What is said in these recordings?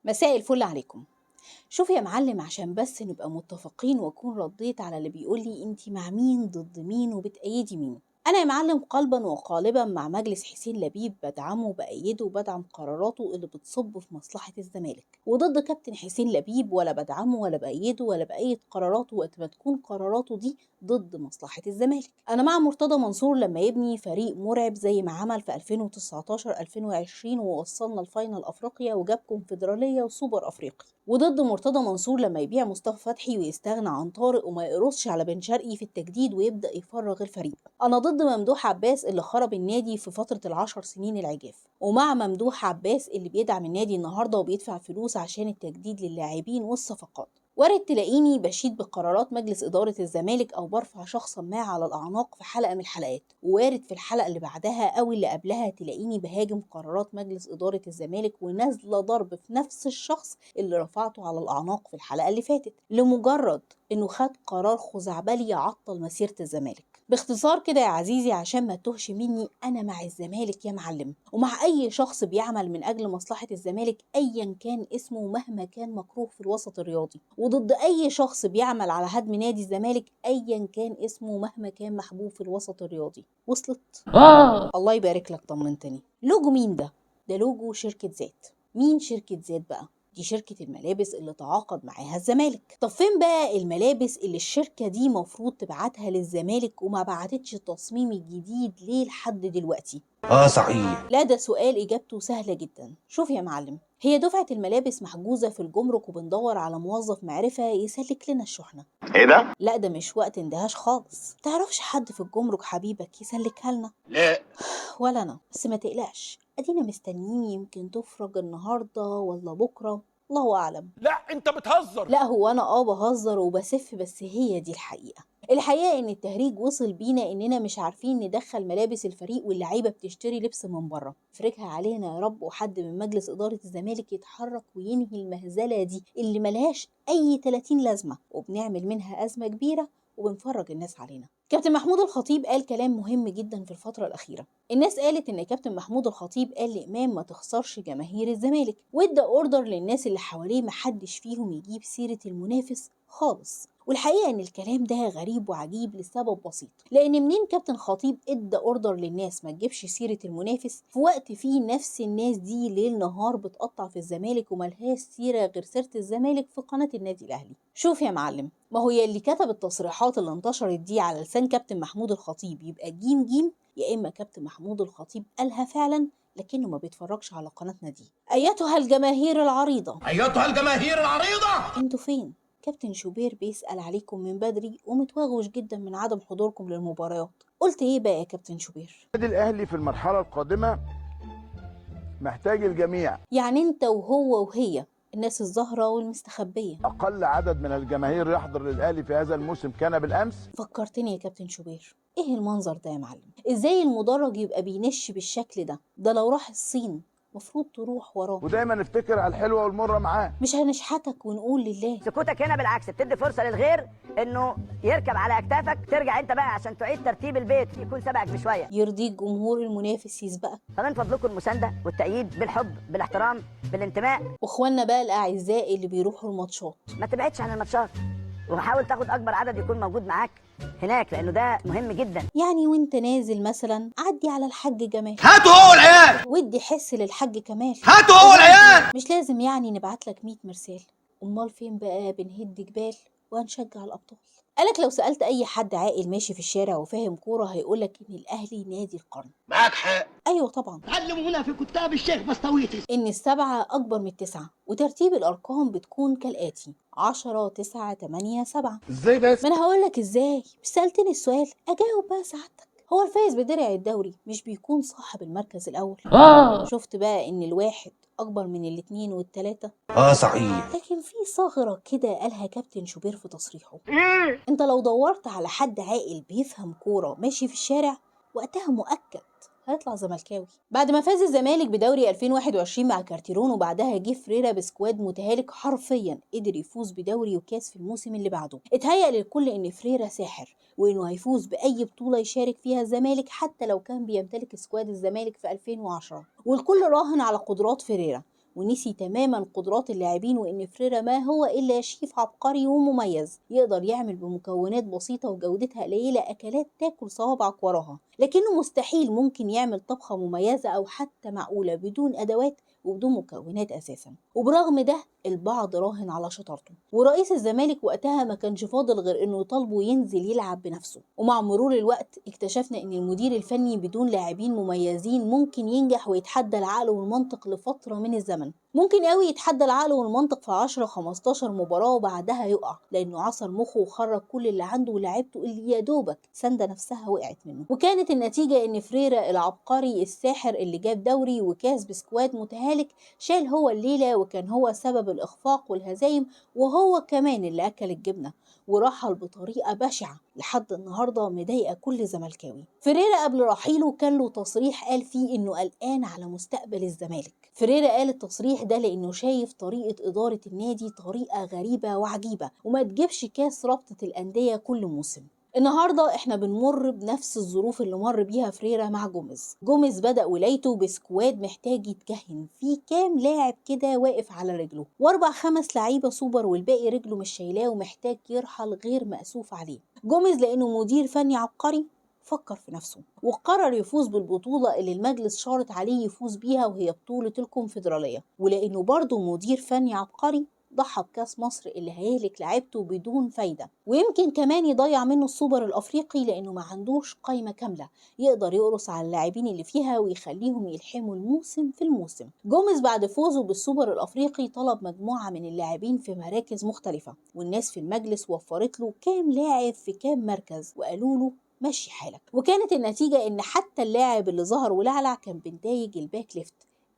مساء الفل عليكم. شوف يا معلم، عشان بس نبقى متفقين واكون رديت على اللي بيقول لي انت مع مين ضد مين وبتأيدي مين. انا يا معلم قلبا وقالبا مع مجلس حسين لبيب، بدعمه وبأيده وبدعم قراراته اللي بتصب في مصلحة الزمالك، وضد كابتن حسين لبيب ولا بدعمه ولا بأيده ولا بأيد قراراته وقت ما تكون قراراته دي ضد مصلحة الزمالك. انا مع مرتضى منصور لما يبني فريق مرعب زي ما عمل في 2019 2020 ووصلنا الفاينل افريقيا وجاب كونفدرالية وسوبر افريقي، وضد مرتضى منصور لما يبيع مصطفى فتحي ويستغنى عن طارق وما يقرصش على بن شرقي في التجديد ويبدأ يفرغ الفريق. انا ضد ممدوح عباس اللي خرب النادي في فترة ال10 سنين العجاف، ومع ممدوح عباس اللي بيدعم النادي النهارده وبيدفع فلوس عشان التجديد للاعبين والصفقات. وارد تلاقيني بشيد بقرارات مجلس إدارة الزمالك أو برفع شخصا ما على الأعناق في حلقة من الحلقات، ووارد في الحلقة اللي بعدها أو اللي قبلها تلاقيني بهاجم قرارات مجلس إدارة الزمالك ونازلة ضرب في نفس الشخص اللي رفعته على الأعناق في الحلقة اللي فاتت لمجرد إنه خد قرار خزعبلي يعطل مسيرة الزمالك. باختصار كده يا عزيزي، عشان ما تهش مني، أنا مع الزمالك يا معلم، ومع أي شخص بيعمل من أجل مصلحة الزمالك أيا كان اسمه مهما كان مكروه في الوسط الرياضي، وضد أي شخص بيعمل على هدم نادي الزمالك أيا كان اسمه مهما كان محبوب في الوسط الرياضي. وصلت؟ الله يبارك لك، طمنتني. لوجو مين ده؟ ده لوجو شركة ذات. مين شركة ذات بقى؟ دي شركة الملابس اللي تعاقد معاها الزمالك. طب فين بقى الملابس اللي الشركة دي مفروض تبعتها للزمالك وما بعتتش التصميم الجديد ليه لحد دلوقتي؟ صحيح. لا، ده سؤال إجابته سهلة جدا. شوف يا معلم، هي دفعة الملابس محجوزة في الجمرك وبندور على موظف معرفة يسلك لنا الشحنة. ايه ده؟ لا، ده مش وقت اندهاش خالص. تعرفش حد في الجمرك حبيبك يسلكها لنا؟ لا. ولا أنا، بس ما تقلقش، أدينا مستنيين، يمكن تفرج النهاردة ولا بكرة، الله أعلم. لا انت بتهزر. لا، هو أنا بهزر وبسف، بس هي دي الحقيقة. الحقيقة إن التهريج وصل بينا إننا مش عارفين ندخل ملابس الفريق واللعيبة بتشتري لبس من بره. فرجها علينا يا رب، وحد من مجلس إدارة الزمالك يتحرك وينهي المهزلة دي اللي ملهاش أي 30 لازمة، وبنعمل منها أزمة كبيرة وبنفرج الناس علينا. كابتن محمود الخطيب قال كلام مهم جدا في الفترة الأخيرة. الناس قالت إن كابتن محمود الخطيب قال لإمام ما تخسرش جماهير الزمالك، وادى اوردر للناس اللي حواليه محدش فيهم يجيب سيرة المنافس خالص. والحقيقة ان الكلام ده غريب وعجيب لسبب بسيط، لان منين كابتن خطيب ادى اوردر للناس ما تجيبش سيرة المنافس في وقت فيه نفس الناس دي ليل نهار بتقطع في الزمالك وملهاش سيرة غير سيرة الزمالك في قناة النادي الاهلي؟ شوف يا معلم، ما هو اللي كتب التصريحات اللي انتشرت دي على لسان كابتن محمود الخطيب يبقى جيم جيم، يا اما كابتن محمود الخطيب قالها فعلا لكنه ما بيتفرجش على قناتنا دي. ايتها الجماهير العريضة، ايتها الجماهير العريضة، انتوا فين؟ كابتن شوبير بيسأل عليكم من بدري ومتوغوش جدا من عدم حضوركم للمباريات. قلت ايه بقى يا كابتن شوبير؟ النادي الاهلي في المرحله القادمه محتاج الجميع. يعني انت وهو وهي الناس الزهرة والمستخبية. اقل عدد من الجماهير يحضر للاهلي في هذا الموسم كان بالامس. فكرتني يا كابتن شوبير، ايه المنظر ده يا معلم؟ ازاي المدرج يبقى بينش بالشكل ده؟ ده لو راح الصين مفروض تروح وراه. ودايما نفتكر على الحلوه والمره معاه. مش هنشحتك ونقول لله. سكوتك هنا بالعكس بتدي فرصه للغير انه يركب على اكتافك، ترجع انت بقى عشان تعيد ترتيب البيت يكون سبقك بشويه. يرضيك جمهور المنافس يسبقك؟ فمن فضلكم المسانده والتأييد بالحب بالاحترام بالانتماء. واخواننا بقى الاعزاء اللي بيروحوا الماتشات، ما تبعدش عن الماتشات وحاول تاخد اكبر عدد يكون موجود معاك هناك لانه ده مهم جدا. يعني وانت نازل مثلا عدي على الحاج جمال، هاتوا هو العيال، ودي حس للحاج كمال، هاتوا هو العيال. مش لازم يعني نبعت لك 100 مرسال. امال فين بقى بنهد جبال وهنشجع الابطال؟ قالك لو سألت اي حد عاقل ماشي في الشارع وفاهم كورة هيقولك ان الاهلي نادي القرن. معاك حق. ايوه طبعا، علموا هنا في كتاب الشيخ بسطويتي ان السبعة اكبر من التسعة، وترتيب الارقام بتكون كالاتي: 10 9 8 7. ازاي بس؟ ما انا هقولك ازاي، مش سألتني السؤال اجاوب بقى سعادتك. هو الفايز بدرع الدوري مش بيكون صاحب المركز الاول؟ شفت بقى ان الواحد اكبر من الاتنين والتلاتة؟ صحيح. لكن في ثغرة كده قالها كابتن شوبير في تصريحه. انت لو دورت على حد عاقل بيفهم كورة ماشي في الشارع وقتها مؤكد هيطلع زملكاوي. بعد ما فاز الزمالك بدوري 2021 مع كارتيرون وبعدها جه فريرا بسكواد متهالك حرفيا قدر يفوز بدوري وكاس في الموسم اللي بعده. اتهيأ للكل ان فريرا ساحر وانه هيفوز باي بطولة يشارك فيها الزمالك حتى لو كان بيمتلك سكواد الزمالك في 2010، والكل راهن على قدرات فريرا. ونسي تماما قدرات اللاعبين وإن فريرا ما هو إلا شيف عبقري ومميز يقدر يعمل بمكونات بسيطة وجودتها قليلة أكلات تاكل صوابعك وراها، لكنه مستحيل ممكن يعمل طبخة مميزة أو حتى معقولة بدون أدوات وبدون مكونات أساسا. وبرغم ده البعض راهن على شطارته، ورئيس الزمالك وقتها ما كانش فاضل غير إنه يطالبه ينزل يلعب بنفسه. ومع مرور الوقت اكتشفنا إن المدير الفني بدون لاعبين مميزين ممكن ينجح ويتحدى العقل والمنطق لفترة من الزمن، ممكن قوي يتحدى العقل والمنطق في 10-15 مباراة وبعدها يقع لأنه عصر مخه وخرج كل اللي عنده ولاعبته اللي يا دوبك سندة نفسها وقعت منه. وكانت النتيجة إن فريرا العبقري الساحر اللي جاب دوري وكاس بسكواد متهالك شال هو الليلة، وكان هو سبب الإخفاق والهزايم، وهو كمان اللي أكل الجبنة ورحل بطريقة بشعة لحد النهاردة مضايقة كل زملكاوي. فريرا قبل رحيله كان له تصريح قال فيه إنه قلقان على مستقبل الزمالك. فريرا قال التصريح ده لأنه شايف طريقة إدارة النادي طريقة غريبة وعجيبة وما تجيبش كاس رابطة الأندية كل موسم. النهارده احنا بنمر بنفس الظروف اللي مر بيها فريرا مع جوميز بدأ ولايته بسكواد محتاج يتكهن فيه كام لاعب كده واقف على رجله، و4-5 لعيبه سوبر والباقي رجله مش شايلاه ومحتاج يرحل غير مأسوف عليه. جوميز لأنه مدير فني عبقري فكر في نفسه وقرر يفوز بالبطولة اللي المجلس شارط عليه يفوز بيها وهي بطولة الكونفدرالية، ولأنه برضه مدير فني عبقري ضحى بكاس مصر اللي هيهلك لعيبته بدون فايدة، ويمكن كمان يضيع منه السوبر الأفريقي لأنه ما عندوش قايمة كاملة يقدر يقرص على اللاعبين اللي فيها ويخليهم يلحموا الموسم في الموسم. جوميز بعد فوزه بالسوبر الأفريقي طلب مجموعة من اللاعبين في مراكز مختلفة، والناس في المجلس وفرت له كام لاعب في كام مركز وقالوا له مشي حالك. وكانت النتيجة إن حتى اللاعب اللي ظهر ولعلع كان بنتايج الباك ليفت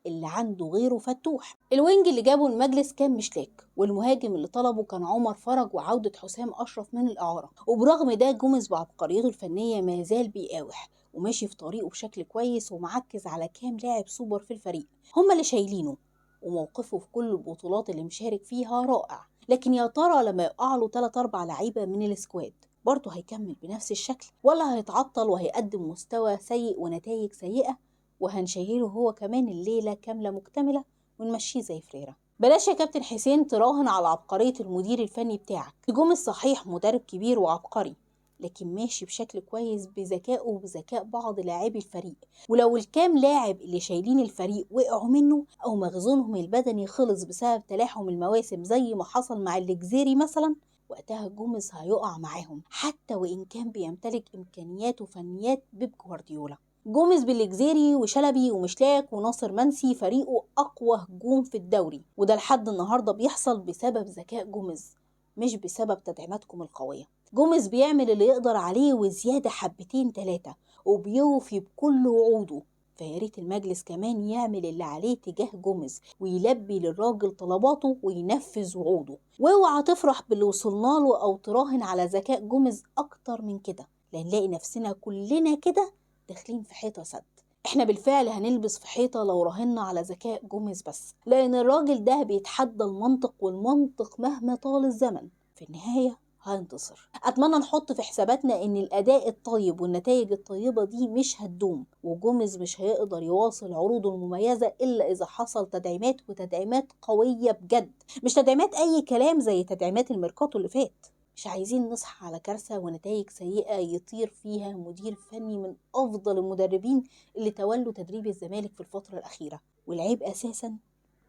اللي عنده غيره فتوح. الوينج اللي جابه المجلس كان مشلاك، والمهاجم اللي طلبه كان عمر فرج وعودة حسام أشرف من الإعارة. وبرغم ده جوميز بعبقريته الفنية ما زال بيقاوح وماشي في طريقه بشكل كويس ومعكز على كام لاعب سوبر في الفريق هما اللي شايلينه، وموقفه في كل البطولات اللي مشارك فيها رائع. لكن يا ترى لما يقع له 3-4 لعيبة من السكواد برضه هيكمل بنفس الشكل ولا هيتعطل وهيقدم مستوى سيء ونتائج سيئة وهنشيله هو كمان الليلة كاملة مكتملة ونمشيه زي فريرا؟ بلاش يا كابتن حسين تراهن على عبقرية المدير الفني بتاعك. جوميز صحيح مدرب كبير وعبقري لكن ماشي بشكل كويس بذكائه وبذكاء بعض لاعبي الفريق، ولو الكام لاعب اللي شايلين الفريق وقعوا منه او مخزونهم البدني خلص بسبب تلاحم المواسم زي ما حصل مع الجزيري مثلا وقتها جوميز هيقع معاهم حتى وإن كان بيمتلك إمكانيات وفنيات بيب جوارديولا. جوميز بالجزيري وشلبي ومشلاك وناصر منسي فريقه أقوى هجوم في الدوري، وده لحد النهاردة بيحصل بسبب ذكاء جوميز مش بسبب تدعيماتكم القوية. جوميز بيعمل اللي يقدر عليه وزيادة 2-3 وبيوفي بكل وعوده، فياريت المجلس كمان يعمل اللي عليه تجاه جوميز ويلبي للراجل طلباته وينفذ وعوده. واوعى تفرح باللي وصلنا له او تراهن على ذكاء جوميز اكتر من كده، لنلاقي نفسنا كلنا كده داخلين في حيطة سد. احنا بالفعل هنلبس في حيطة لو راهنا على ذكاء جوميز بس، لان الراجل ده بيتحدى المنطق، والمنطق مهما طال الزمن في النهاية هينتصر. اتمنى نحط في حساباتنا ان الاداء الطيب والنتائج الطيبة دي مش هتدوم، وجوميز مش هيقدر يواصل عروضه المميزة الا اذا حصل تدعيمات وتدعيمات قوية بجد، مش تدعيمات اي كلام زي تدعيمات الميركاتو اللي فات. مش عايزين نصحى على كارثة ونتائج سيئة يطير فيها مدير فني من افضل المدربين اللي تولوا تدريب الزمالك في الفترة الاخيرة، والعيب اساسا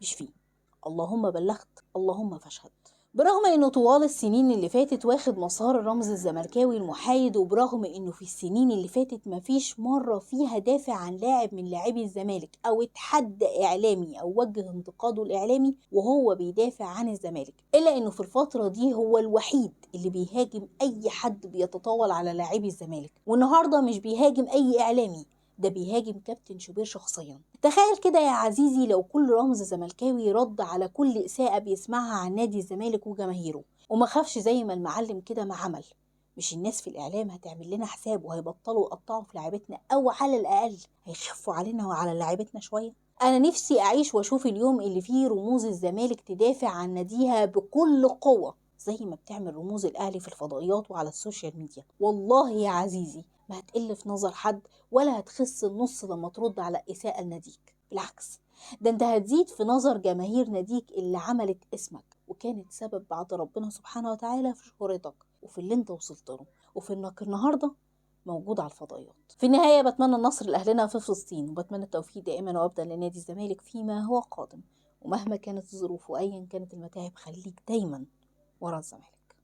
مش فيه. اللهم بلغت اللهم فاشهد. برغم انه طوال السنين اللي فاتت واخد مسار الرمز الزملكاوي المحايد، وبرغم انه في السنين اللي فاتت مفيش مرة فيها دافع عن لاعب من لاعبي الزمالك او اتحدى اعلامي او وجه انتقاده الاعلامي وهو بيدافع عن الزمالك، الا انه في الفترة دي هو الوحيد اللي بيهاجم اي حد بيتطاول على لاعبي الزمالك. والنهاردة مش بيهاجم اي اعلامي، ده بيهاجم كابتن شوبير شخصيا. تخيل كده يا عزيزي لو كل رمز زملكاوي رد على كل إساءة بيسمعها عن نادي الزمالك وجماهيره وما خافش زي ما المعلم كده ما عمل. مش الناس في الإعلام هتعمل لنا حساب وهيبطلوا يقطعوا في لعيبتنا، أو على الأقل هيخفوا علينا وعلى لعيبتنا شوية؟ أنا نفسي أعيش وأشوف اليوم اللي فيه رموز الزمالك تدافع عن ناديها بكل قوة زي ما بتعمل رموز الأهلي في الفضائيات وعلى السوشيال ميديا. والله يا عزيزي ما هتقل في نظر حد ولا هتخس النص لما ترد على إساءة لناديك، بالعكس ده انت هتزيد في نظر جماهير ناديك اللي عملت اسمك وكانت سبب بعد ربنا سبحانه وتعالى في شهرتك وفي اللي انت وصلت له وفي انك النهارده موجود على الفضائيات. في النهاية بتمنى النصر لأهلنا في فلسطين، وبتمنى التوفيق دائما وأبدا لنادي الزمالك فيما هو قادم، ومهما كانت الظروف وأيا كانت المتاعب خليك دايما ورا الزمالك.